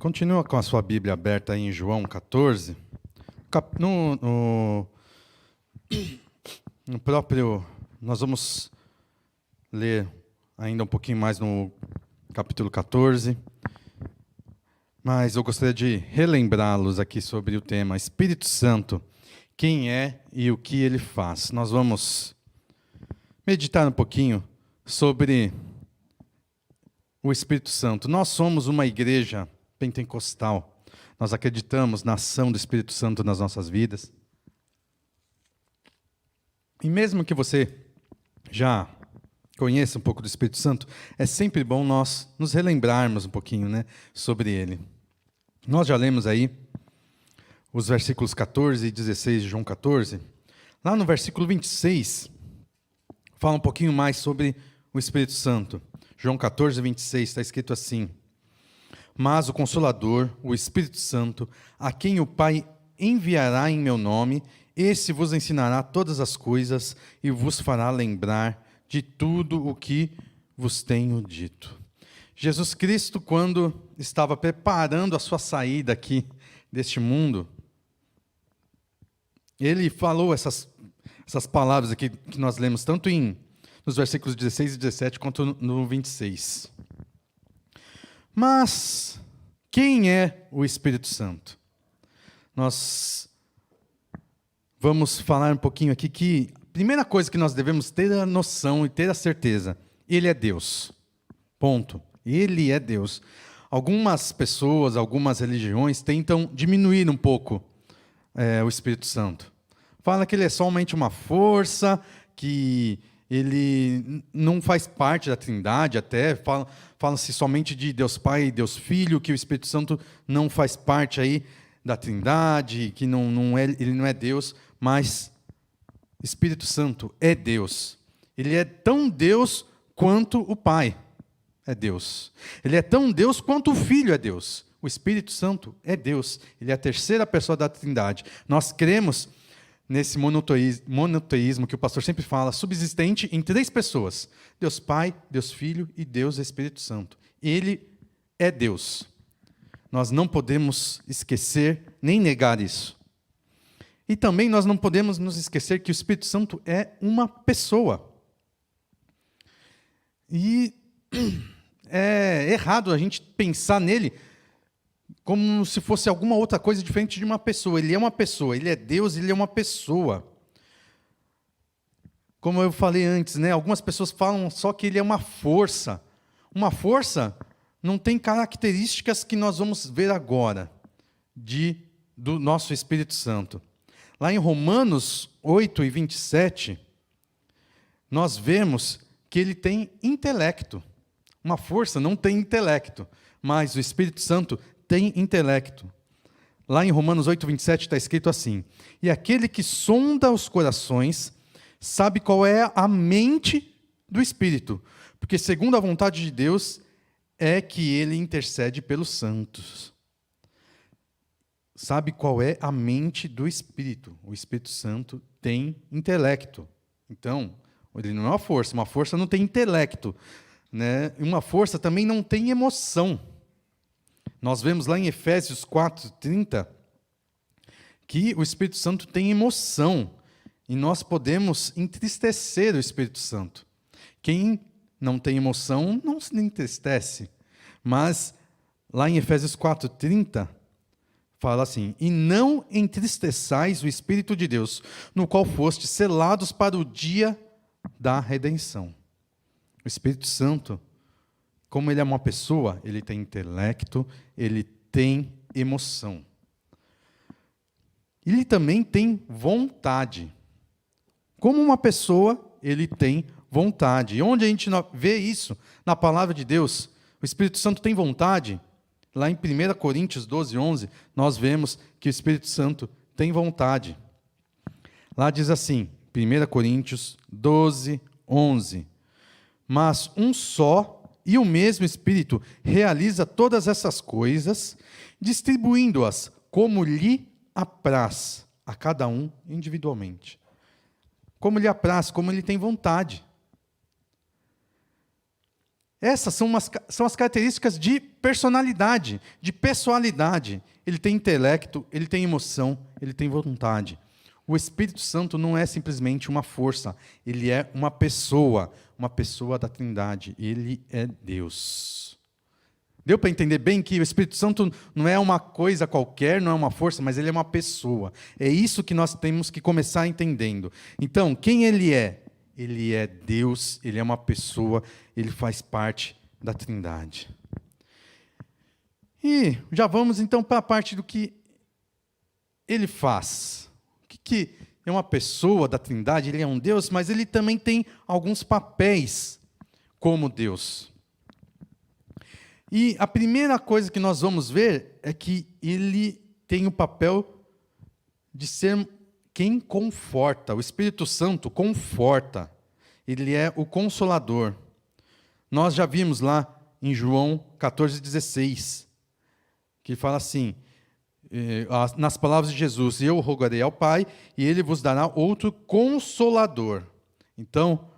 Continua com a sua Bíblia aberta aí em João 14. No próprio, nós vamos ler ainda um pouquinho mais no capítulo 14, mas eu gostaria de relembrá-los aqui sobre o tema Espírito Santo, quem é e o que ele faz. Nós vamos meditar um pouquinho sobre o Espírito Santo. Nós somos uma igreja pentecostal. Nós acreditamos na ação do Espírito Santo nas nossas vidas. E mesmo que você já conheça um pouco do Espírito Santo, é sempre bom nós nos relembrarmos um pouquinho, sobre ele. Nós já lemos aí os versículos 14 e 16 de João 14. Lá no versículo 26, fala um pouquinho mais sobre o Espírito Santo. João 14, 26, está escrito assim: Mas o Consolador, o Espírito Santo, a quem o Pai enviará em meu nome, esse vos ensinará todas as coisas e vos fará lembrar de tudo o que vos tenho dito. Jesus Cristo, quando estava preparando a sua saída aqui deste mundo, ele falou essas palavras aqui que nós lemos tanto nos versículos 16 e 17, quanto no 26. Mas quem é o Espírito Santo? Nós vamos falar um pouquinho aqui que a primeira coisa que nós devemos ter a noção e ter a certeza, ele é Deus. Ponto. Ele é Deus. Algumas pessoas, algumas religiões tentam diminuir um pouco o Espírito Santo. Fala que ele é somente uma força, que ele não faz parte da Trindade, até fala-se somente de Deus Pai e Deus Filho, que o Espírito Santo não faz parte aí da Trindade, que ele não é Deus, mas Espírito Santo é Deus. Ele é tão Deus quanto o Pai é Deus. Ele é tão Deus quanto o Filho é Deus. O Espírito Santo é Deus. Ele é a terceira pessoa da Trindade. Nós cremos nesse monoteísmo que o pastor sempre fala, subsistente em três pessoas: Deus Pai, Deus Filho e Deus Espírito Santo. Ele é Deus. Nós não podemos esquecer nem negar isso. E também nós não podemos nos esquecer que o Espírito Santo é uma pessoa. E é errado a gente pensar nele como se fosse alguma outra coisa diferente de uma pessoa. Ele é uma pessoa, ele é Deus, ele é uma pessoa. Como eu falei antes, algumas pessoas falam só que ele é uma força. Uma força não tem características que nós vamos ver agora do nosso Espírito Santo. Lá em Romanos 8 e 27, nós vemos que ele tem intelecto. Uma força não tem intelecto, mas o Espírito Santo tem intelecto. Lá em Romanos 8, 27 está escrito assim: E aquele que sonda os corações sabe qual é a mente do Espírito, porque segundo a vontade de Deus é que ele intercede pelos santos. Sabe qual é a mente do Espírito. O Espírito Santo tem intelecto. Então, ele não é uma força não tem intelecto. Uma força também não tem emoção. Nós vemos lá em Efésios 4:30 que o Espírito Santo tem emoção e nós podemos entristecer o Espírito Santo. Quem não tem emoção não se entristece. Mas lá em Efésios 4:30 fala assim: E não entristeçais o Espírito de Deus, no qual fostes selados para o dia da redenção. O Espírito Santo, como ele é uma pessoa, ele tem intelecto, ele tem emoção. Ele também tem vontade. Como uma pessoa, ele tem vontade. E onde a gente vê isso? Na palavra de Deus. O Espírito Santo tem vontade. Lá em 1 Coríntios 12, 11, nós vemos que o Espírito Santo tem vontade. Lá diz assim, 1 Coríntios 12, 11. Mas um só e o mesmo Espírito realiza todas essas coisas, distribuindo-as como lhe apraz a cada um individualmente. Como lhe apraz, como ele tem vontade. Essas são as características de personalidade, de pessoalidade. Ele tem intelecto, ele tem emoção, ele tem vontade. O Espírito Santo não é simplesmente uma força, ele é uma pessoa da Trindade. Ele é Deus. Deu para entender bem que o Espírito Santo não é uma coisa qualquer, não é uma força, mas ele é uma pessoa. É isso que nós temos que começar entendendo. Então, quem ele é? Ele é Deus, ele é uma pessoa, ele faz parte da Trindade. E já vamos então para a parte do que ele faz. O que é uma pessoa da Trindade? Ele é um Deus, mas ele também tem alguns papéis como Deus. E a primeira coisa que nós vamos ver é que ele tem o papel de ser quem conforta. O Espírito Santo conforta. Ele é o Consolador. Nós já vimos lá em João 14,16, que fala assim, nas palavras de Jesus: eu rogarei ao Pai, e Ele vos dará outro Consolador. Então,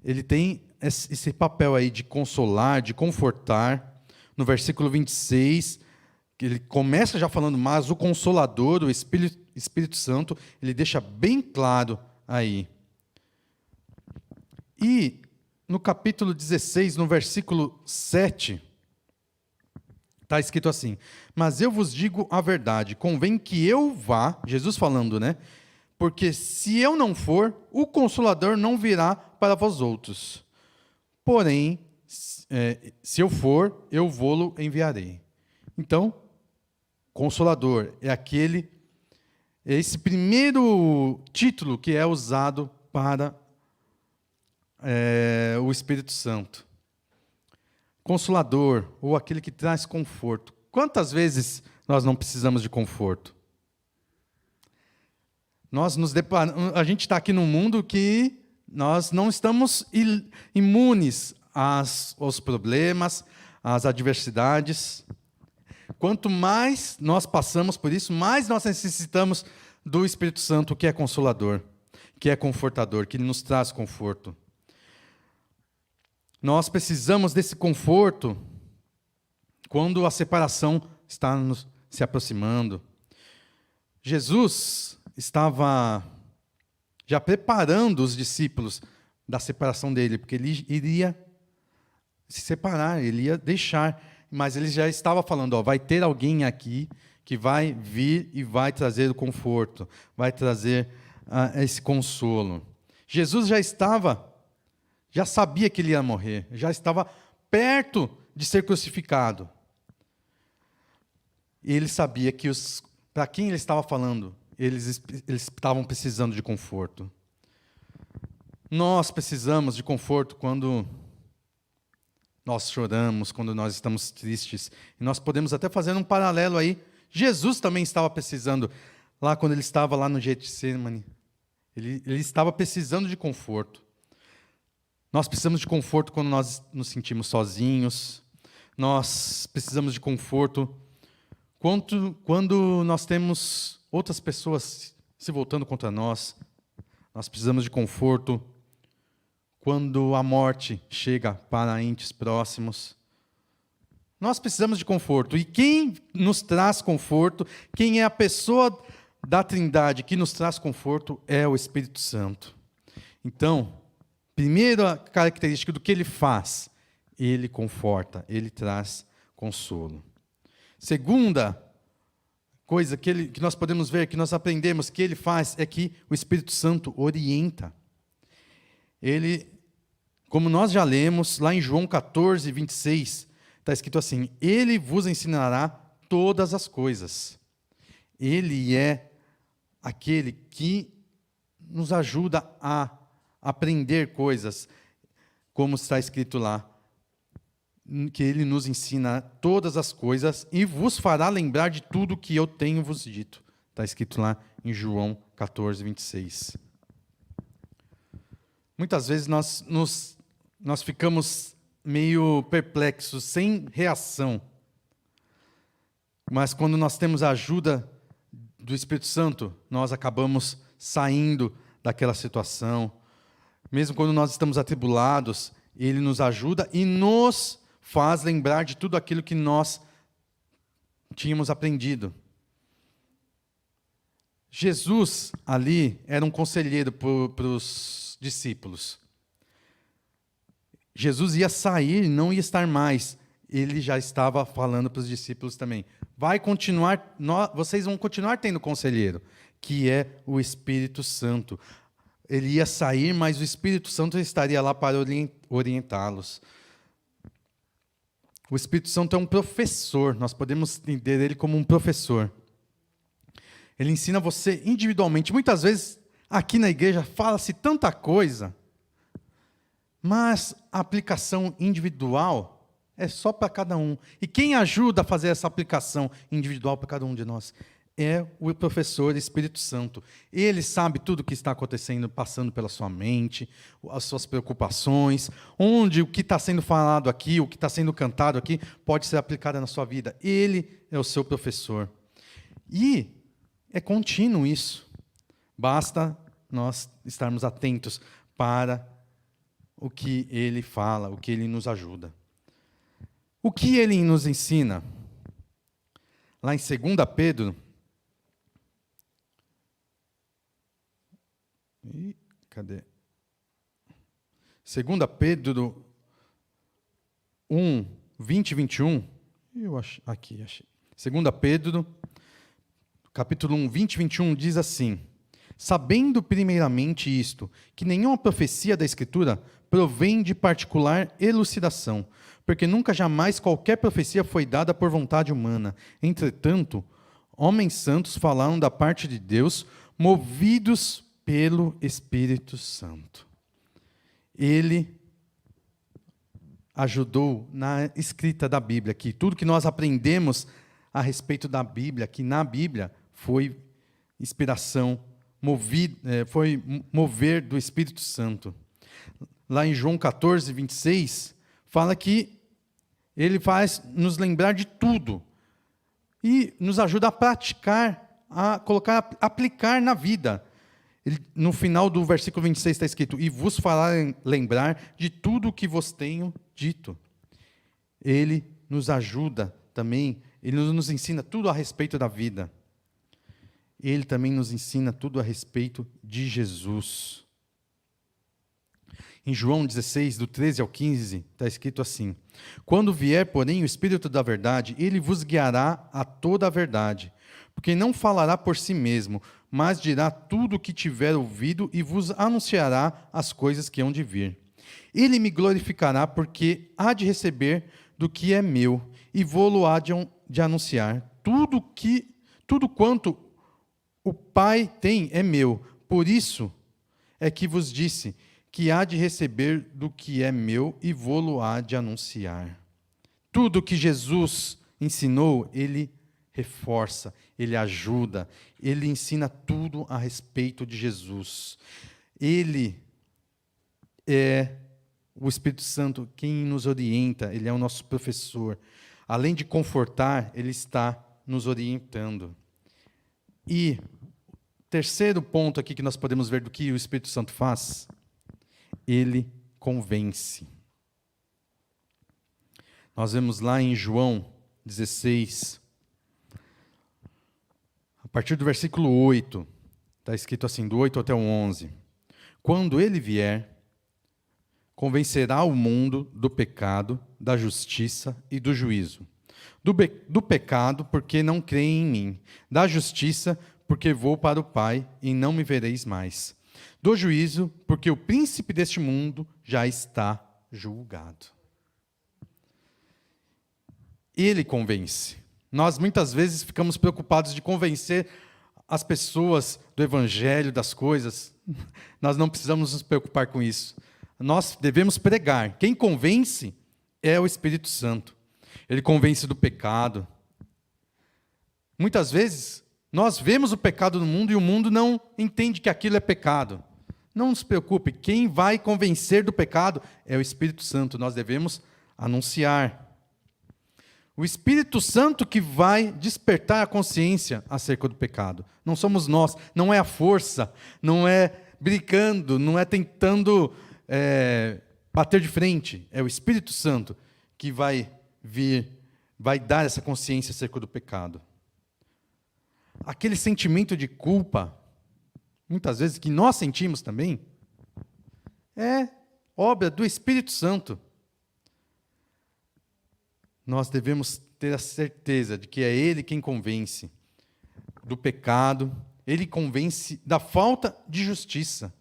ele tem esse papel aí de consolar, de confortar. No versículo 26, que ele começa já falando, mas o Consolador, o Espírito Santo, ele deixa bem claro aí. E no capítulo 16, no versículo 7, está escrito assim: mas eu vos digo a verdade, convém que eu vá, Jesus falando, né? Porque se eu não for, o Consolador não virá para vós outros. Porém, se eu for, eu vô-lo enviarei. Então, Consolador é esse primeiro título que é usado para o Espírito Santo. Consolador, ou aquele que traz conforto. Quantas vezes nós não precisamos de conforto? A gente está aqui num mundo que nós não estamos imunes aos problemas, às adversidades. Quanto mais nós passamos por isso, mais nós necessitamos do Espírito Santo, que é consolador, que é confortador, que nos traz conforto. Nós precisamos desse conforto quando a separação está se aproximando. Jesus estava já preparando os discípulos da separação dele, porque ele iria se separar, ele ia deixar, mas ele já estava falando, vai ter alguém aqui que vai vir e vai trazer o conforto, vai trazer esse consolo. Jesus já sabia que ele ia morrer, já estava perto de ser crucificado. E ele sabia que para quem ele estava falando, eles estavam precisando de conforto. Nós precisamos de conforto quando nós choramos, quando nós estamos tristes. E nós podemos até fazer um paralelo aí. Jesus também estava precisando, lá quando ele estava lá no Getsemane. Ele estava precisando de conforto. Nós precisamos de conforto quando nós nos sentimos sozinhos. Nós precisamos de conforto quando nós temos outras pessoas se voltando contra nós. Nós precisamos de conforto quando a morte chega para entes próximos. Nós precisamos de conforto. E quem nos traz conforto, quem é a pessoa da Trindade que nos traz conforto, é o Espírito Santo. Então, primeira característica do que ele faz, ele conforta, ele traz consolo. Segunda coisa que nós podemos ver, que nós aprendemos que ele faz, é que o Espírito Santo orienta. Ele, como nós já lemos, lá em João 14, 26, está escrito assim: ele vos ensinará todas as coisas. Ele é aquele que nos ajuda a aprender coisas, como está escrito lá, que ele nos ensina todas as coisas e vos fará lembrar de tudo que eu tenho vos dito. Está escrito lá em João 14, 26. Muitas vezes nós ficamos meio perplexos, sem reação. Mas quando nós temos a ajuda do Espírito Santo, nós acabamos saindo daquela situação. Mesmo quando nós estamos atribulados, Ele nos ajuda e nos faz lembrar de tudo aquilo que nós tínhamos aprendido. Jesus, ali, era um conselheiro para os discípulos. Jesus ia sair, não ia estar mais. Ele já estava falando para os discípulos também. Vocês vão continuar tendo conselheiro, que é o Espírito Santo. Ele ia sair, mas o Espírito Santo estaria lá para orientá-los. O Espírito Santo é um professor, nós podemos entender ele como um professor. Ele ensina você individualmente. Muitas vezes, aqui na igreja, fala-se tanta coisa, mas a aplicação individual é só para cada um. E quem ajuda a fazer essa aplicação individual para cada um de nós? É o professor Espírito Santo. Ele sabe tudo o que está acontecendo, passando pela sua mente, as suas preocupações, onde o que está sendo falado aqui, o que está sendo cantado aqui, pode ser aplicado na sua vida. Ele é o seu professor. E é contínuo isso. Basta nós estarmos atentos para o que ele fala, o que ele nos ajuda. O que ele nos ensina? Lá em 2 Pedro... Cadê? 2 Pedro 1, 20 e 21. Achei. 2 Pedro, capítulo 1, 20 e 21, diz assim: sabendo primeiramente isto, que nenhuma profecia da Escritura provém de particular elucidação, porque nunca jamais qualquer profecia foi dada por vontade humana. Entretanto, homens santos falaram da parte de Deus, movidos pelo Espírito Santo. Ele ajudou na escrita da Bíblia, que tudo que nós aprendemos a respeito da Bíblia, que na Bíblia foi inspiração, foi mover do Espírito Santo. Lá em João 14, 26, fala que ele faz nos lembrar de tudo e nos ajuda a praticar, a aplicar na vida. No final do versículo 26 está escrito: e vos fará lembrar de tudo o que vos tenho dito. Ele nos ajuda também, ele nos ensina tudo a respeito da vida. Ele também nos ensina tudo a respeito de Jesus. Em João 16, do 13 ao 15, está escrito assim: quando vier, porém, o Espírito da verdade, ele vos guiará a toda a verdade, porque não falará por si mesmo, mas dirá tudo o que tiver ouvido e vos anunciará as coisas que hão de vir. Ele me glorificará, porque há de receber do que é meu, e vou-lo há de anunciar. Tudo quanto o Pai tem é meu. Por isso é que vos disse que há de receber do que é meu, e vou-lo há de anunciar. Tudo que Jesus ensinou, ele reforça, ele ajuda, ele ensina tudo a respeito de Jesus. Ele é o Espírito Santo quem nos orienta, ele é o nosso professor. Além de confortar, ele está nos orientando. E terceiro ponto aqui que nós podemos ver do que o Espírito Santo faz, ele convence. Nós vemos lá em João 16, a partir do versículo 8, está escrito assim, do 8 até o 11. Quando ele vier, convencerá o mundo do pecado, da justiça e do juízo. Do pecado, porque não creem em mim. Da justiça, porque vou para o Pai e não me vereis mais. Do juízo, porque o príncipe deste mundo já está julgado. Ele convence. Nós muitas vezes ficamos preocupados de convencer as pessoas do Evangelho, das coisas. Nós não precisamos nos preocupar com isso. Nós devemos pregar. Quem convence é o Espírito Santo. Ele convence do pecado. Muitas vezes, nós vemos o pecado no mundo e o mundo não entende que aquilo é pecado. Não se preocupe, quem vai convencer do pecado é o Espírito Santo. Nós devemos anunciar. O Espírito Santo que vai despertar a consciência acerca do pecado. Não somos nós, não é a força, não é brincando, não é tentando bater de frente, é o Espírito Santo que vai vir, vai dar essa consciência acerca do pecado. Aquele sentimento de culpa, muitas vezes, que nós sentimos também, é obra do Espírito Santo. Nós devemos ter a certeza de que é Ele quem convence do pecado, Ele convence da falta de justiça.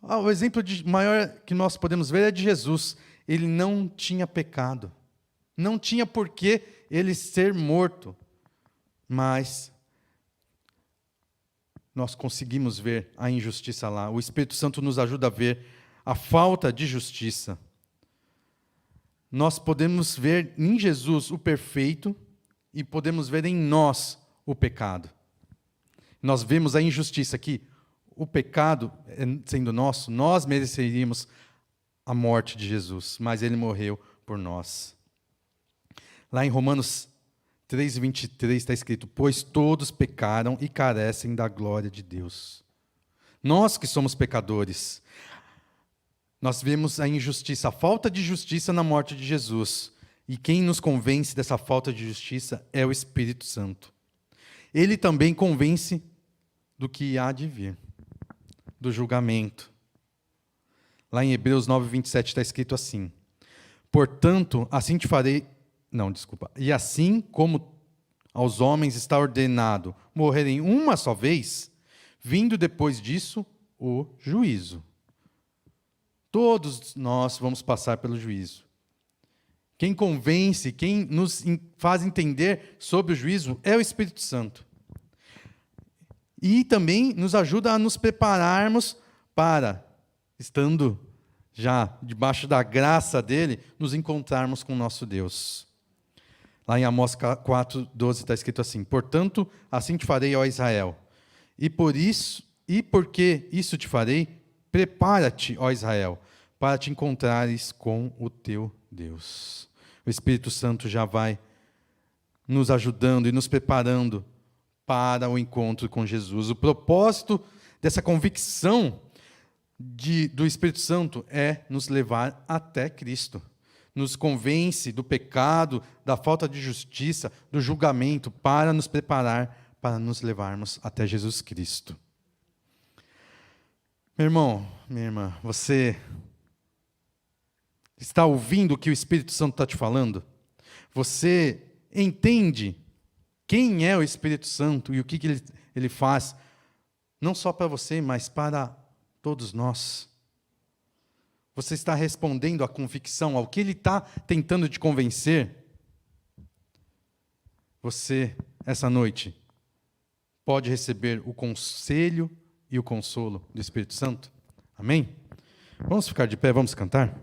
O exemplo maior que nós podemos ver é de Jesus. Ele não tinha pecado. Não tinha por que ele ser morto. Mas nós conseguimos ver a injustiça lá. O Espírito Santo nos ajuda a ver a falta de justiça. Nós podemos ver em Jesus o perfeito e podemos ver em nós o pecado. Nós vemos a injustiça aqui. O pecado, sendo nosso, nós mereceríamos a morte de Jesus, mas Ele morreu por nós. Lá em Romanos 3:23 está escrito: pois todos pecaram e carecem da glória de Deus. Nós que somos pecadores, nós vemos a injustiça, a falta de justiça na morte de Jesus. E quem nos convence dessa falta de justiça é o Espírito Santo. Ele também convence do que há de vir, do julgamento. Lá em Hebreus 9:27 está escrito assim: portanto, assim te farei... E assim como aos homens está ordenado morrerem uma só vez, vindo depois disso o juízo. Todos nós vamos passar pelo juízo. Quem convence, quem nos faz entender sobre o juízo é o Espírito Santo. E também nos ajuda a nos prepararmos para, estando já debaixo da graça dele, nos encontrarmos com o nosso Deus. Lá em Amós 4:12 está escrito assim: portanto, assim te farei, ó Israel, e porque isso te farei, prepara-te, ó Israel, para te encontrares com o teu Deus. O Espírito Santo já vai nos ajudando e nos preparando para o encontro com Jesus. O propósito dessa convicção do Espírito Santo é nos levar até Cristo. Nos convence do pecado, da falta de justiça, do julgamento, para nos preparar, para nos levarmos até Jesus Cristo. Meu irmão, minha irmã, você está ouvindo o que o Espírito Santo está te falando? Você entende quem é o Espírito Santo e o que ele faz, não só para você, mas para todos nós? Você está respondendo à convicção, ao que ele está tentando te convencer? Você, essa noite, pode receber o conselho e o consolo do Espírito Santo? Amém? Vamos ficar de pé, vamos cantar?